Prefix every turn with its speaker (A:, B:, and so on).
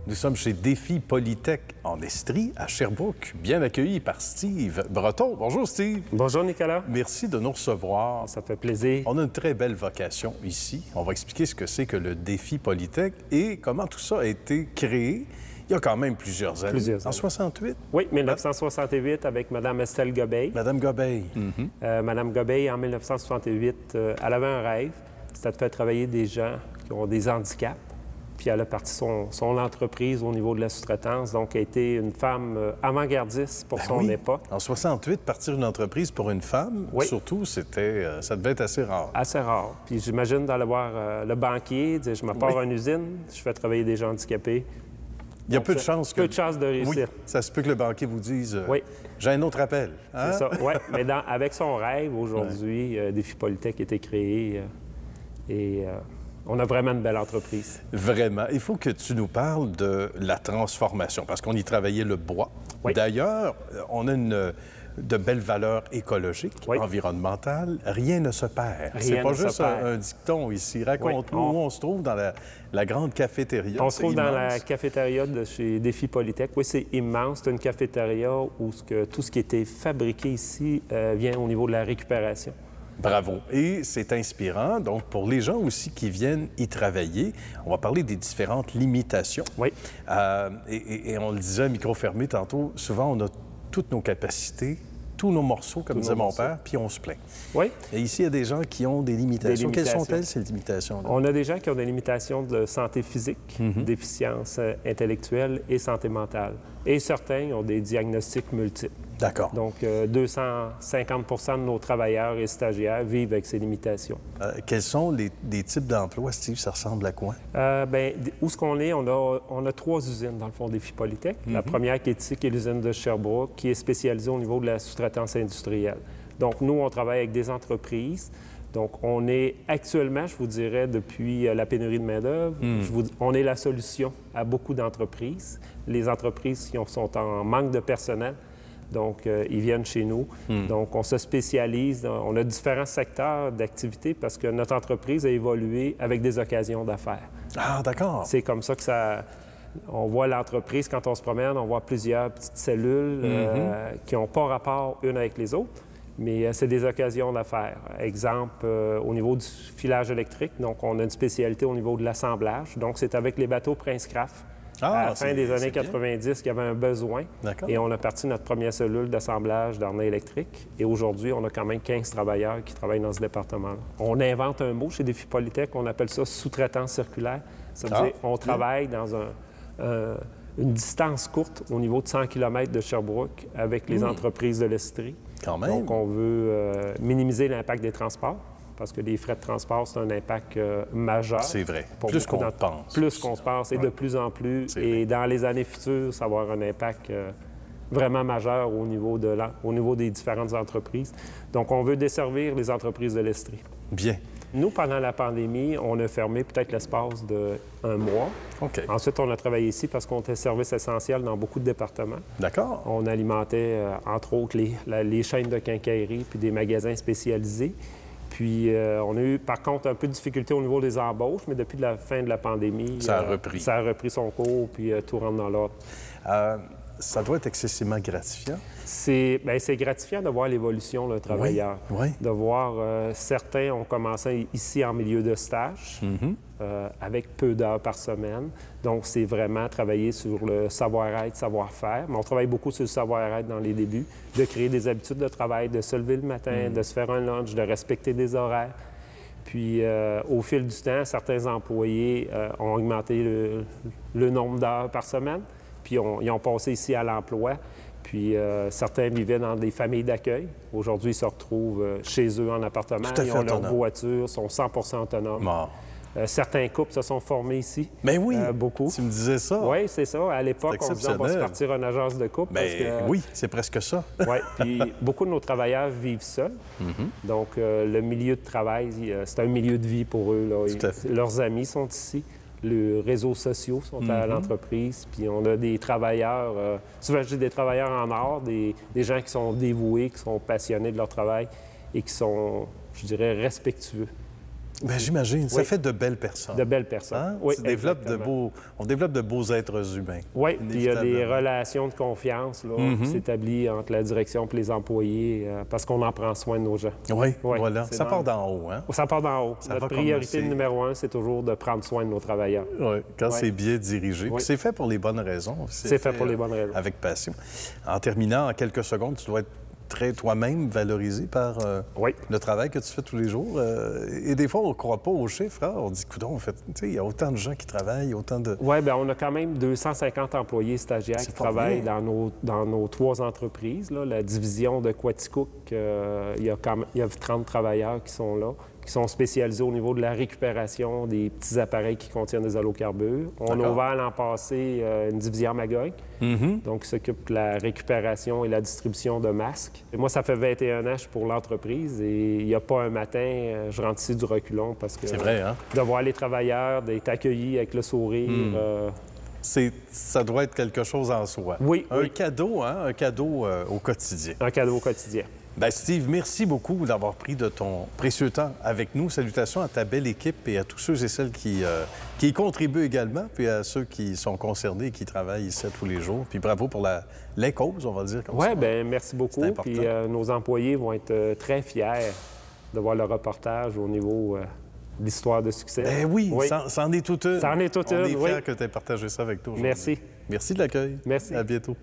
A: Nous sommes chez Défi Polytech en Estrie, à Sherbrooke, bien accueillis par Steve Breton. Bonjour Steve.
B: Bonjour Nicolas.
A: Merci de nous recevoir.
B: Ça fait plaisir.
A: On a une très belle vocation ici. On va expliquer ce que c'est que le Défi Polytech et comment tout ça a été créé. Il y a quand même plusieurs années. En 68?
B: Oui, 1968 avec Mme Estelle Gobeil.
A: Madame Gobeil.
B: Mme Gobeil, en 1968, elle avait un rêve. C'était de faire travailler des gens qui ont des handicaps. Puis elle a parti son entreprise au niveau de la sous-traitance. Donc, elle a été une femme avant-gardiste pour son époque.
A: En 68, partir une entreprise pour une femme, surtout, ça devait être assez rare.
B: Assez rare. Puis j'imagine d'aller voir le banquier, dire, je me pars à une usine, je fais travailler des gens handicapés.
A: Il y a peu de chances que...
B: Peu de chances de réussir.
A: Oui, ça se peut que le banquier vous dise j'ai un autre appel. Hein?
B: C'est ça, oui. Mais avec son rêve, aujourd'hui, Défi Polytech a été créé on a vraiment une belle entreprise.
A: Vraiment. Il faut que tu nous parles de la transformation, parce qu'on y travaillait le bois.
B: Oui.
A: D'ailleurs, on a de belles valeurs écologiques, environnementales. Rien ne se perd. C'est pas juste un dicton ici. Raconte-nous où on se trouve dans la grande cafétéria.
B: On se trouve dans la cafétéria de chez Défi Polytech. Oui, c'est immense. C'est une cafétéria où tout ce qui était fabriqué ici vient au niveau de la récupération.
A: Bravo. Et c'est inspirant. Donc, pour les gens aussi qui viennent y travailler, on va parler des différentes limitations.
B: Oui.
A: Et on le disait à micro fermé tantôt, souvent, on a toutes nos capacités, tous nos morceaux, comme disait mon père, puis on se plaint.
B: Oui.
A: Et ici, il y a des gens qui ont des limitations. Quelles sont-elles, ces limitations-là?
B: On a des gens qui ont des limitations de santé physique, déficience intellectuelle et santé mentale. Et certains ont des diagnostics multiples.
A: D'accord.
B: Donc, 250 de nos travailleurs et stagiaires vivent avec ces limitations.
A: Quels sont les types d'emplois, Steve? Ça ressemble à quoi?
B: Bien, où est-ce qu'on est? On a 3 usines, dans le fond, Défi Polytech. La première qui est ici, qui est l'usine de Sherbrooke, qui est spécialisée au niveau de la sous-traitance industrielle. Donc, nous, on travaille avec des entreprises. Donc, on est actuellement, je vous dirais, depuis la pénurie de main-d'œuvre, on est la solution à beaucoup d'entreprises. Les entreprises qui sont en manque de personnel, donc, ils viennent chez nous. Donc, on se spécialise. On a différents secteurs d'activité parce que notre entreprise a évolué avec des occasions d'affaires.
A: Ah, d'accord.
B: C'est comme ça que ça... On voit l'entreprise, quand on se promène, on voit plusieurs petites cellules qui n'ont pas rapport une avec les autres, mais c'est des occasions d'affaires. Exemple, au niveau du filage électrique, donc on a une spécialité au niveau de l'assemblage. Donc, c'est avec les bateaux Prince Craft. À la fin des années 90, il y avait un besoin. Et on a parti notre première cellule d'assemblage d'harnais électriques. Et aujourd'hui, on a quand même 15 travailleurs qui travaillent dans ce département-là. On invente un mot chez Défi Polytech, on appelle ça sous-traitance circulaire. Ça veut dire qu'on travaille dans une distance courte au niveau de 100 km de Sherbrooke avec les entreprises de l'Estrie.
A: Quand même.
B: Donc, on veut minimiser l'impact des transports. Parce que les frais de transport, c'est un impact majeur.
A: C'est vrai. Plus qu'on pense.
B: Plus qu'on se pense, et de plus en plus. Et dans les années futures, ça va avoir un impact vraiment majeur au niveau des différentes entreprises. Donc, on veut desservir les entreprises de l'Estrie.
A: Bien.
B: Nous, pendant la pandémie, on a fermé peut-être l'espace d'1 mois.
A: OK.
B: Ensuite, on a travaillé ici parce qu'on était service essentiel dans beaucoup de départements.
A: D'accord.
B: On alimentait, entre autres, les chaînes de quincaillerie puis des magasins spécialisés. Puis, on a eu, par contre, un peu de difficulté au niveau des embauches, mais depuis la fin de la pandémie,
A: ça a repris.
B: Ça a repris son cours, puis tout rentre dans l'ordre.
A: Ça doit être excessivement gratifiant.
B: C'est gratifiant de voir l'évolution d'un travailleur.
A: Oui.
B: De voir certains ont commencé ici en milieu de stage, avec peu d'heures par semaine. Donc, c'est vraiment travailler sur le savoir-être, savoir-faire. Mais on travaille beaucoup sur le savoir-être dans les débuts, de créer des habitudes de travail, de se lever le matin, de se faire un lunch, de respecter des horaires. Puis, au fil du temps, certains employés ont augmenté le nombre d'heures par semaine. Puis, ils ont passé ici à l'emploi. Puis, certains vivaient dans des familles d'accueil. Aujourd'hui, ils se retrouvent chez eux en appartement. Ils ont leur voiture, sont 100 autonomes. Certains couples se sont formés ici.
A: Mais oui,
B: beaucoup.
A: Tu me disais ça.
B: Oui, c'est ça. À l'époque, on disait on va se partir une agence de couple.
A: Oui, c'est presque ça.
B: Oui, puis beaucoup de nos travailleurs vivent seuls. Donc, le milieu de travail, c'est un milieu de vie pour eux. Là. Leurs amis sont ici. Les réseaux sociaux sont à l'entreprise. Puis on a des travailleurs, souvent je dis des travailleurs en or, des gens qui sont dévoués, qui sont passionnés de leur travail et qui sont, je dirais, respectueux.
A: Bien, j'imagine. Ça fait de belles personnes.
B: De belles personnes.
A: Hein?
B: Oui,
A: on développe de beaux êtres humains.
B: Oui, puis il y a des relations de confiance là, qui s'établissent entre la direction et les employés parce qu'on en prend soin de nos gens.
A: Oui, voilà. Ça part d'en haut. Hein?
B: Ça part d'en haut. Notre priorité numéro 1, c'est toujours de prendre soin de nos travailleurs.
A: Oui, quand c'est bien dirigé. Puis c'est fait pour les bonnes raisons.
B: C'est fait pour les bonnes raisons.
A: Avec passion. En terminant, en quelques secondes, tu dois être très toi-même valorisé par le travail que tu fais tous les jours. Et des fois, on ne croit pas aux chiffres. Hein? On dit, coudonc, en fait, il y a autant de gens qui travaillent, autant de...
B: Oui, bien, on a quand même 250 employés stagiaires qui travaillent dans nos 3 entreprises. Là. La division de Quaticook, il y a 30 travailleurs qui sont là, qui sont spécialisés au niveau de la récupération des petits appareils qui contiennent des halocarbures. On a ouvert l'an passé une division à Magog, donc qui s'occupe de la récupération et la distribution de masques. Et moi, ça fait 21 ans que je suis pour l'entreprise et il n'y a pas un matin, je rentre ici du reculon parce que...
A: C'est vrai, hein?
B: De voir les travailleurs, d'être accueillis avec le sourire...
A: Ça doit être quelque chose en soi.
B: Oui.
A: Un cadeau, hein? Un cadeau au quotidien.
B: Un cadeau au quotidien.
A: Bien, Steve, merci beaucoup d'avoir pris de ton précieux temps avec nous. Salutations à ta belle équipe et à tous ceux et celles qui y contribuent également, puis à ceux qui sont concernés et qui travaillent ici tous les jours. Puis bravo pour les causes, on va dire comme ça.
B: Oui, bien, merci beaucoup. Puis nos employés vont être très fiers de voir le reportage au niveau de l'histoire de succès.
A: Bien oui, c'en est toute une.
B: C'en est toute une,
A: On est fiers que tu aies partagé ça avec toi aujourd'hui.
B: Merci.
A: Merci de l'accueil.
B: Merci.
A: À bientôt.